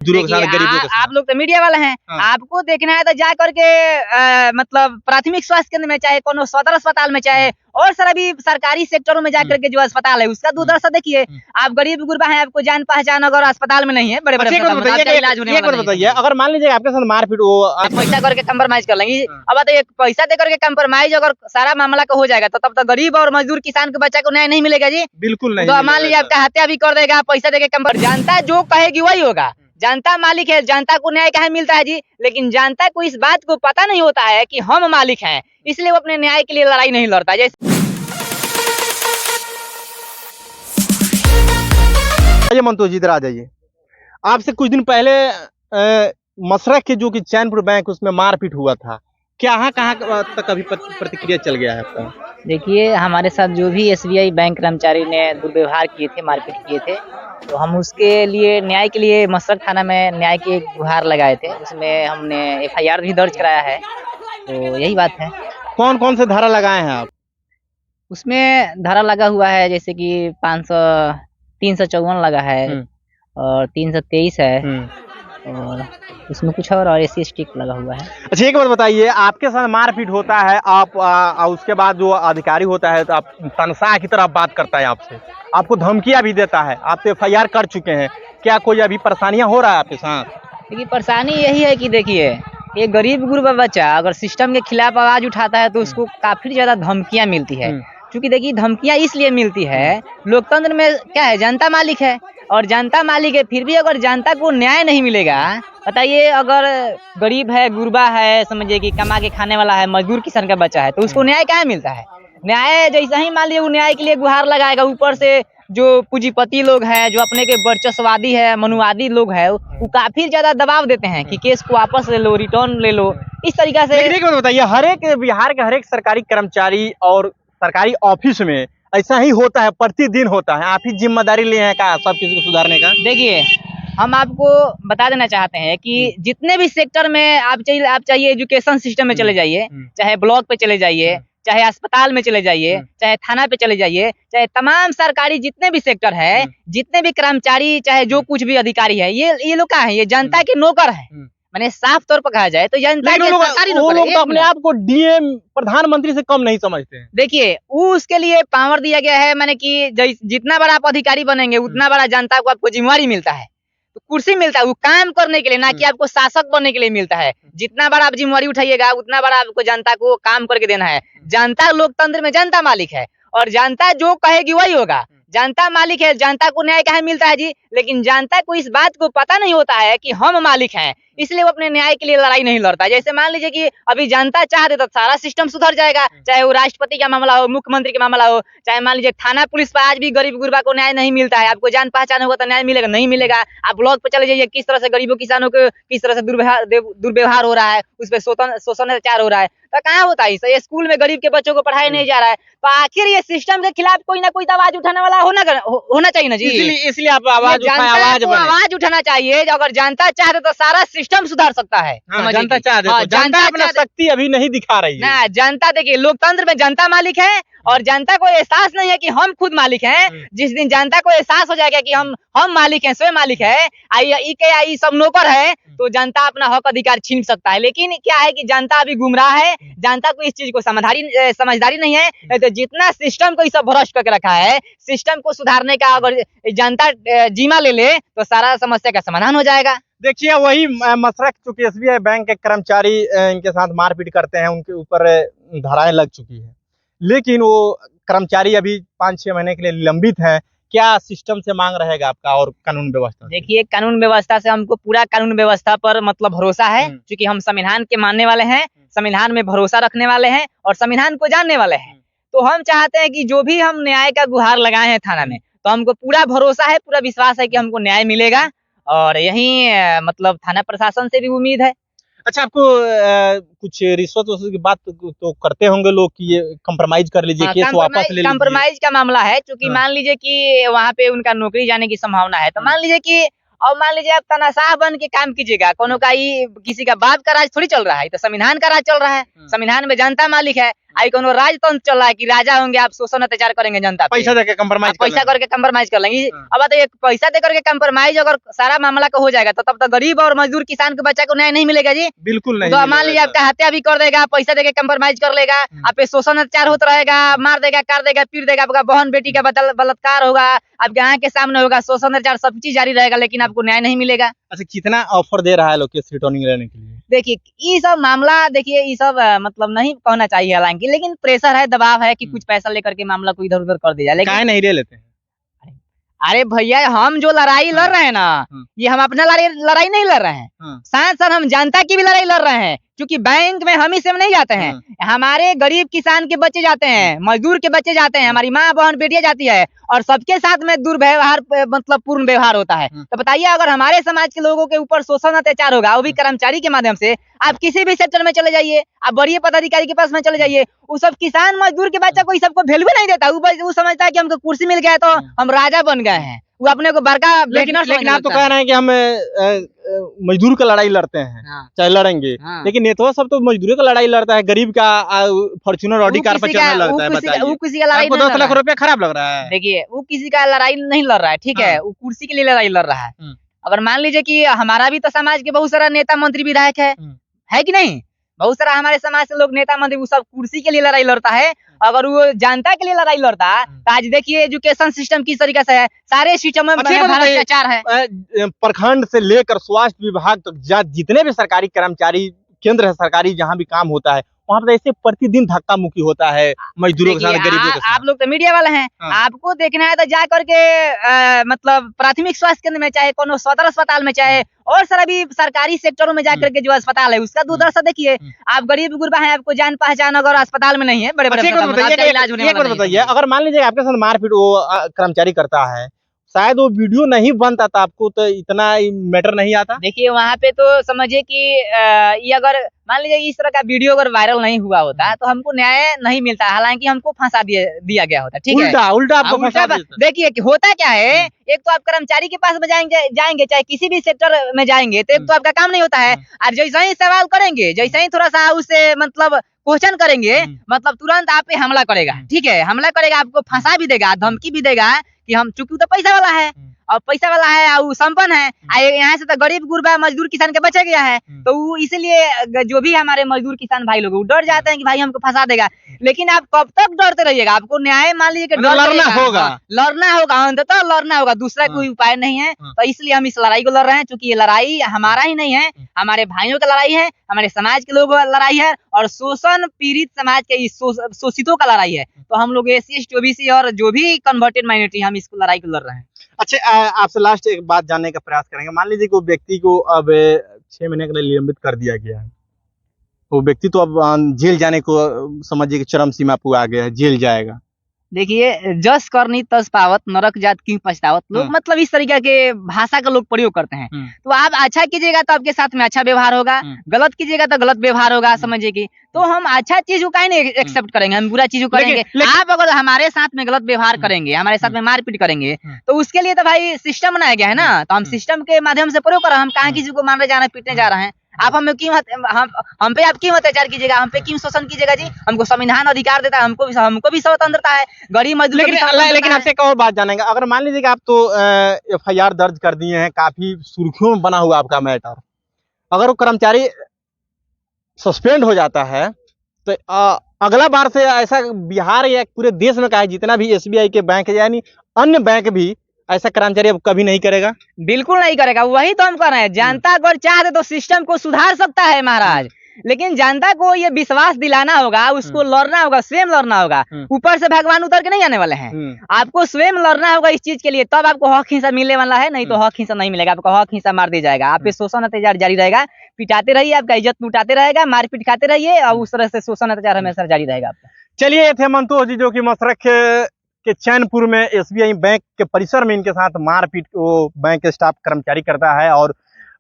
मजदूरों के साथ, गरीबों के साथ। आप लोग तो मीडिया वाले हैं, हाँ। आपको देखना है तो जा करके मतलब प्राथमिक स्वास्थ्य केंद्र में, चाहे कोनो सदर अस्पताल में, चाहे और सारा भी सरकारी सेक्टरों में जाकर के जो अस्पताल है उसका दूरदर्शन देखिए। आप गरीब गुरबा हैं, आपको जान पहचान अगर अस्पताल में नहीं है, बड़े बड़े अस्पताल में आपका इलाज होने वाला नहीं बताइए, है। अगर मान लीजिए आपके साथ मारपीट हो, आप पैसा करके कंप्रोमाइज कर लेंगे। अब बताइए, पैसा दे करके कंप्रोमाइज अगर सारा मामला का हो जाएगा तो तब तो गरीब और मजदूर किसान के बच्चा को न्याय नहीं मिलेगा जी। बिल्कुल नहीं तो मान लीजिए आपका हत्या भी कर देगा, पैसा देके कंप्रोमाइज। जनता जो कहेगी वही होगा। जनता मालिक है, जनता को न्याय कहाँ मिलता है जी। लेकिन जनता को इस बात को पता नहीं होता है कि हम मालिक हैं, इसलिए वो अपने न्याय के लिए लड़ाई नहीं लड़ता। जैसे मंतोज इधर आ जाइए। आपसे कुछ दिन पहले मसरख के जो कि चैनपुर बैंक, उसमें मारपीट हुआ था, कहाँ तक अभी प्रतिक्रिया चल गया है आपका? देखिए, हमारे साथ जो भी एसबीआई बैंक कर्मचारी ने दुर्व्यवहार किए थे, मारपीट किए थे, तो हम उसके लिए न्याय के लिए मसरख थाना में न्याय की गुहार लगाए थे। उसमें हमने एफआईआर भी दर्ज कराया है। तो यही बात है। कौन कौन से धारा लगाए हैं आप? उसमें धारा लगा हुआ है जैसे कि 354 लगा है और 323 है और उसमें कुछ और एससी एसटी लगा हुआ है। अच्छा, एक बात बताइए, आपके साथ मारपीट होता है, आप उसके बाद जो अधिकारी होता है तो आप तनख्वाह की तरह बात करता है आपसे, आपको धमकियां भी देता है, आप तो एफआईआर कर चुके हैं, क्या कोई अभी परेशानियां हो रहा है आपके साथ? देखिए, परेशानी यही है कि देखिए, ये गरीब गुरबा बच्चा अगर सिस्टम के खिलाफ आवाज उठाता है तो उसको काफी ज्यादा धमकियां मिलती है। क्योंकि देखिए, धमकियां इसलिए मिलती है, लोकतंत्र में क्या है, जनता मालिक है और जनता मालिक है, फिर भी अगर जनता को न्याय नहीं मिलेगा, बताइए, अगर गरीब है, गुरबा है, समझिए कि कमा के खाने वाला है, मजदूर किसान का बच्चा है, तो उसको न्याय कहाँ मिलता है? न्याय जैसा ही मान लीजिए वो न्याय के लिए गुहार लगाएगा, ऊपर से जो पूंजीपति लोग हैं, जो अपने के वर्चस्ववादी है, मनुवादी लोग हैं, वो काफी ज्यादा दबाव देते हैं कि केस को वापस ले लो, रिटर्न ले लो, इस तरीका से। लेकिन एक बात बताइए, हर एक बिहार के हर एक सरकारी कर्मचारी और सरकारी ऑफिस में ऐसा ही होता है, प्रतिदिन होता है। आप ही जिम्मेदारी लिए हैं का सब किसी को सुधारने का? देखिए, हम आपको बता देना चाहते हैं कि जितने भी सेक्टर में आप चाहिए एजुकेशन सिस्टम में चले जाइए, चाहे ब्लॉक पे चले जाइए, चाहे अस्पताल में चले जाइए, चाहे थाना पे चले जाइए, चाहे तमाम सरकारी जितने भी सेक्टर है, जितने भी कर्मचारी, चाहे जो कुछ भी अधिकारी है, ये लोग क्या है, ये जनता के नौकर है। मैंने साफ तौर पर कहा जाए तो जनता के सरकारी नौकर है। लोग तो अपने आप को डीएम, प्रधानमंत्री से कम नहीं समझते हैं। देखिए, उसके लिए पावर दिया गया है, माने कि जितना बड़ा आप अधिकारी बनेंगे उतना बड़ा जनता को आपको जिम्मेवारी मिलता है, तो कुर्सी मिलता है वो काम करने के लिए, ना कि आपको शासक बनने के लिए मिलता है। जितना बड़ा आप जिम्मेवारी उठाइएगा उतना बड़ा आपको जनता को काम करके देना है। जनता, लोकतंत्र में जनता मालिक है और जनता जो कहेगी वही होगा। जनता मालिक है, जनता को न्याय कहाँ मिलता है जी। लेकिन जनता को इस बात को पता नहीं होता है कि हम मालिक हैं, इसलिए वो अपने न्याय के लिए लड़ाई नहीं लड़ता। जैसे मान लीजिए कि अभी जनता चाहते तो सारा सिस्टम सुधर जाएगा, चाहे वो राष्ट्रपति का मामला हो, मुख्यमंत्री का मामला हो, चाहे मान लीजिए थाना पुलिस पर आज भी गरीब गुरबा को न्याय नहीं मिलता है। आपको जान पहचान होगा तो न्याय मिलेगा, नहीं मिलेगा। आप ब्लॉक पे चले जाइए, किस तरह से गरीबों किसानों को किस तरह से दुर्व्यवहार हो रहा है, उस पर शोषण अत्याचार हो रहा है, तो कहाँ होता है? ये स्कूल में गरीब के बच्चों को पढ़ाया नहीं जा रहा है, तो आखिर ये सिस्टम के खिलाफ कोई ना कोई तो आवाज उठाने वाला होना चाहिए ना जी। इसलिए आप आवाज उठाना चाहिए। अगर जनता चाहते तो सारा सिस्टम सुधार सकता है। जनता चाहते तो जनता अपना शक्ति अभी नहीं दिखा रही है ना। जनता, देखिए, लोकतंत्र में जनता मालिक है और जनता को एहसास नहीं है कि हम खुद मालिक हैं। जिस दिन जनता को एहसास हो जाएगा कि हम मालिक हैं, स्वयं मालिक है, आई सब नौकर है, तो जनता अपना हक अधिकार छीन सकता है। लेकिन क्या है कि जनता अभी गुमराह है, जनता को इस चीज को समझदारी नहीं है। तो जितना सिस्टम को सब भ्रष्ट करके रखा है, सिस्टम को सुधारने का अगर जनता जिम्मा ले तो सारा समस्या का समाधान हो जाएगा। देखिए, वही मसरख, चूंकि एसबीआई बैंक के कर्मचारी इनके साथ मारपीट करते हैं, उनके ऊपर धाराएं लग चुकी है, लेकिन वो कर्मचारी अभी 5-6 महीने के लिए निलंबित है। क्या सिस्टम से मांग रहेगा आपका और कानून व्यवस्था? देखिए, कानून व्यवस्था से हमको पूरा कानून व्यवस्था पर मतलब भरोसा है, क्योंकि हम संविधान के मानने वाले हैं, संविधान में भरोसा रखने वाले हैं और संविधान को जानने वाले हैं। तो हम चाहते हैं कि जो भी हम न्याय का गुहार लगाए हैं थाना में, तो हमको पूरा भरोसा है, पूरा विश्वास है कि हमको न्याय मिलेगा और यही मतलब थाना प्रशासन से भी उम्मीद है। अच्छा, आपको कुछ रिश्वत की बात तो करते होंगे लोग कि ये कंप्रोमाइज कर लीजिए, केस वापस ले लीजिए। कंप्रोमाइज का मामला है, क्योंकि मान लीजिए कि वहाँ पे उनका नौकरी जाने की संभावना है, तो मान लीजिए कि आप तनाशाह बन के काम कीजिएगा, कोनो का किसी का बाप का राज थोड़ी चल रहा है, तो संविधान का राज चल रहा है। संविधान में जनता मालिक है, आई कोनो राजतंत्र चल रहा है कि राजा होंगे आप शोषण अत्याचार करेंगे जनता पे, पैसा देके कंप्रोमाइज पैसा करके कंप्रोमाइज कर लेंगे। हाँ। अब बताइए पैसा दे करके कंप्रोमाइज अगर सारा मामला का हो जाएगा तो तब तक गरीब और मजदूर किसान के बच्चा को न्याय नहीं मिलेगा जी। बिल्कुल नहीं तो मान मिलेगा लीजिए सर। आपका हत्या भी कर देगा, पैसा देके कंप्रोमाइज कर लेगा, आप पे शोषण अत्याचार होता रहेगा, मार देगा, काट देगा, पीट देगा, आपका बहन बेटी का बलात्कार होगा, आपके आंख के सामने होगा, शोषण अत्याचार सब चीज जारी रहेगा, लेकिन आपको न्याय नहीं मिलेगा। अच्छा, कितना ऑफर दे रहा है लोग केस रिटर्निंग लेने के लिए? देखिए ये सब मामला, देखिए ये सब मतलब नहीं कहना चाहिए हालांकि, लेकिन प्रेशर है, दबाव है कि कुछ पैसा लेकर के मामला को इधर उधर कर दिया, लेकिन काहे नहीं ले लेते हैं? अरे भैया हम जो लड़ाई लड़ रहे हैं ना, ये हम अपना लड़ाई नहीं लड़ रहे हैं, साथ साथ हम जनता की भी लड़ाई लड़ रहे हैं, क्योंकि बैंक में हम ही से नहीं जाते हैं, हमारे गरीब किसान के बच्चे जाते हैं, मजदूर के बच्चे जाते हैं, हमारी माँ बहन बेटियां जाती है, और सबके साथ में दुर्व्यवहार मतलब पूर्ण व्यवहार होता है। तो बताइए अगर हमारे समाज के लोगों के ऊपर शोषण अत्याचार होगा, वो भी कर्मचारी के माध्यम से, आप किसी भी सेक्टर में चले जाइए, आप बड़े पदाधिकारी के पास में चले जाइए, वो सब किसान मजदूर के बच्चा को सबको वैल्यू नहीं देता, वो समझता है कि हमको कुर्सी मिल गया तो हम राजा बन गए हैं, वो अपने को बड़का। लेकिन आप तो कह रहे हैं कि हम मजदूर का लड़ाई लड़ते हैं, चाहे लड़ेंगे, लेकिन नेता सब तो मजदूरों का लड़ाई लड़ता है, गरीब का फॉर्च्यूनर ऑडी कार पर चढ़ने लगता है। बताइए, वो किसी का लड़ाई आपको 10 लाख रुपया खराब लग रहा है? देखिए वो किसी का लड़ाई नहीं लड़ रहा है, ठीक है, वो कुर्सी के लिए लड़ाई लड़ रहा है। अगर मान लीजिए कि हमारा भी तो समाज के बहुत सारा नेता मंत्री विधायक है कि नहीं, बहुत सारा हमारे समाज से लोग नेता मंत्री, वो सब कुर्सी के लिए लड़ाई लड़ता है। अगर वो जनता के लिए लड़ाई लड़ता तो आज देखिए एजुकेशन सिस्टम किस तरीके से है, सारे सिस्टम में भ्रष्टाचार है। प्रखंड से लेकर स्वास्थ्य विभाग तक जितने भी सरकारी कर्मचारी केंद्र है, सरकारी जहाँ भी काम होता है, वहाँ पर ऐसे प्रतिदिन धक्का मुक्की होता है मजदूरों के साथ, गरीबों के साथ। आप लोग तो मीडिया वाले हैं, आपको देखना है तो जा करके मतलब प्राथमिक स्वास्थ्य केंद्र में, चाहे कोनो सदर अस्पताल में, चाहे और सारा भी सरकारी सेक्टरों में जाकर के जो अस्पताल है उसका दूरदर्शन देखिए। आप गरीब गुरबा हैं, आपको जान पहचान अगर अस्पताल में नहीं है, बड़े बड़े इलाज होने वाला नहीं। बताइए, अगर मान लीजिए आपके साथ मारपीट वो कर्मचारी करता है, शायद वो वीडियो नहीं बनता था, आपको तो इतना मैटर नहीं आता। देखिए वहाँ पे तो समझिए कि ये अगर मान लीजिए इस तरह का वीडियो अगर वायरल नहीं हुआ होता तो हमको न्याय नहीं मिलता, हालांकि हमको फंसा दिया गया होता, ठीक है, उल्टा आपको फंसा देता। देखिए कि होता क्या है, एक तो आप कर्मचारी के पास में जाएंगे चाहे किसी भी सेक्टर में जाएंगे, तो एक तो आपका काम नहीं होता है, और जैसे ही सवाल करेंगे, जैसे ही थोड़ा सा उससे मतलब क्वेश्चन करेंगे, मतलब तुरंत आप पे हमला करेगा, ठीक है, हमला करेगा, आपको फंसा भी देगा, धमकी भी देगा कि हम, चूंकि तो पैसा वाला है और पैसा वाला है और संपन्न है, यहाँ से तो गरीब गुरबा मजदूर किसान के बचा गया है, तो वो इसलिए जो भी हमारे मजदूर किसान भाई लोग डर जाते हैं कि भाई हमको फंसा देगा। लेकिन आप कब तक डरते रहिएगा, आपको न्याय मान लीजिए कि लड़ना होगा, अंततः लड़ना होगा, दूसरा कोई उपाय नहीं है। तो इसलिए हम इस लड़ाई को लड़ रहे हैं, क्योंकि ये लड़ाई हमारा ही नहीं है, हमारे भाइयों का लड़ाई है, हमारे समाज के लोगों का लड़ाई है, और शोषण पीड़ित समाज के शोषितों का लड़ाई है। तो हम लोग SC ST OBC और जो भी कन्वर्टेड माइनॉरिटी, हम इसको लड़ाई को लड़ रहे हैं। अच्छा, आपसे लास्ट एक बात जानने का प्रयास करेंगे। मान लीजिए कि वो व्यक्ति को अब 6 महीने के लिए निलंबित कर दिया गया है, वो व्यक्ति तो अब जेल जाने को समझिए कि चरम सीमा पर आ गया है, जेल जाएगा। देखिए, जस करनी तस पावत, नरक जात क्यों पछतावत, लोग मतलब इस तरीके के भाषा का लोग प्रयोग करते हैं। तो आप अच्छा कीजिएगा तो आपके साथ में अच्छा व्यवहार होगा, गलत कीजिएगा तो गलत व्यवहार होगा, समझिए कि। तो हम अच्छा चीज को काहे नहीं एक्सेप्ट करेंगे, हम बुरा चीज को करेंगे। आप अगर हमारे साथ में गलत व्यवहार करेंगे, हमारे साथ में मारपीट करेंगे, तो उसके लिए तो भाई सिस्टम बनाया गया है ना, तो हम सिस्टम के माध्यम से प्रयोग कर रहे हैं। हम कहाँ किसी को मारने जा रहे हैं, पीटने जा रहे हैं? आप हमें क्यों हम पे आप क्यों अत्याचार कीजिएगा, हम पे क्यों शोषण कीजिएगा जी? हमको संविधान अधिकार देता है, हमको भी स्वतंत्रता है, गरीब मजदूर। लेकिन आपसे एक और बात जानेंगे, अगर मान लीजिए कि आप तो FIR दर्ज कर दिए हैं, काफी सुर्खियों में बना हुआ आपका मैटर, अगर वो कर्मचारी सस्पेंड हो जाता है तो अगला बार से ऐसा बिहार या पूरे देश में का जितना भी SBI के बैंक है, यानी अन्य बैंक भी ऐसा कर्मचारी अब कभी नहीं करेगा? बिल्कुल नहीं करेगा, वही तो हम कर रहे हैं। जनता अगर चाहे तो सिस्टम को सुधार सकता है महाराज, लेकिन जनता को ये विश्वास दिलाना होगा, उसको लड़ना होगा, स्वयं लड़ना होगा। ऊपर से भगवान उतर के नहीं आने वाले हैं, आपको स्वयं लड़ना होगा इस चीज के लिए, तब आपको हक हिस्सा मिलने वाला है, नहीं तो हक हिस्सा नहीं मिलेगा, आपको हक हिस्सा मार दिया जाएगा। आप पे शोषण अत्याचार जारी रहेगा, पिटाते रहिए, आपका इज्जत लुटाते रहेगा, मारपीट खाते रहिए, और उस तरह से शोषण अत्याचार हमेशा जारी रहेगा आपका। चलिए, ये थे मंतोष जी, जो कि मसरख के चैनपुर में SBI बैंक के परिसर में इनके साथ मारपीट वो बैंक स्टाफ कर्मचारी करता है, और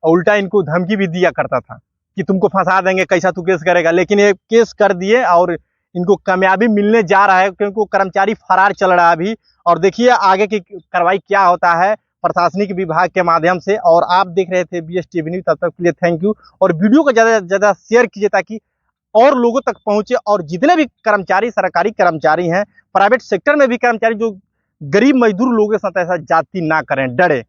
उल्टा इनको धमकी भी दिया करता था कि तुमको फंसा देंगे, कैसा तू केस करेगा। लेकिन ये केस कर दिए और इनको कामयाबी मिलने जा रहा है, क्योंकि वो कर्मचारी फरार चल रहा है अभी। और देखिए आगे की कार्रवाई क्या होता है प्रशासनिक विभाग के माध्यम से। और आप देख रहे थे BSTV न्यूज़, तब तक के लिए थैंक यू, और वीडियो को ज़्यादा से ज़्यादा शेयर कीजिए ताकि और लोगों तक पहुंचे, और जितने भी कर्मचारी, सरकारी कर्मचारी हैं, प्राइवेट सेक्टर में भी कर्मचारी जो गरीब मजदूर लोगों के साथ ऐसा जाति ना करें, डरे।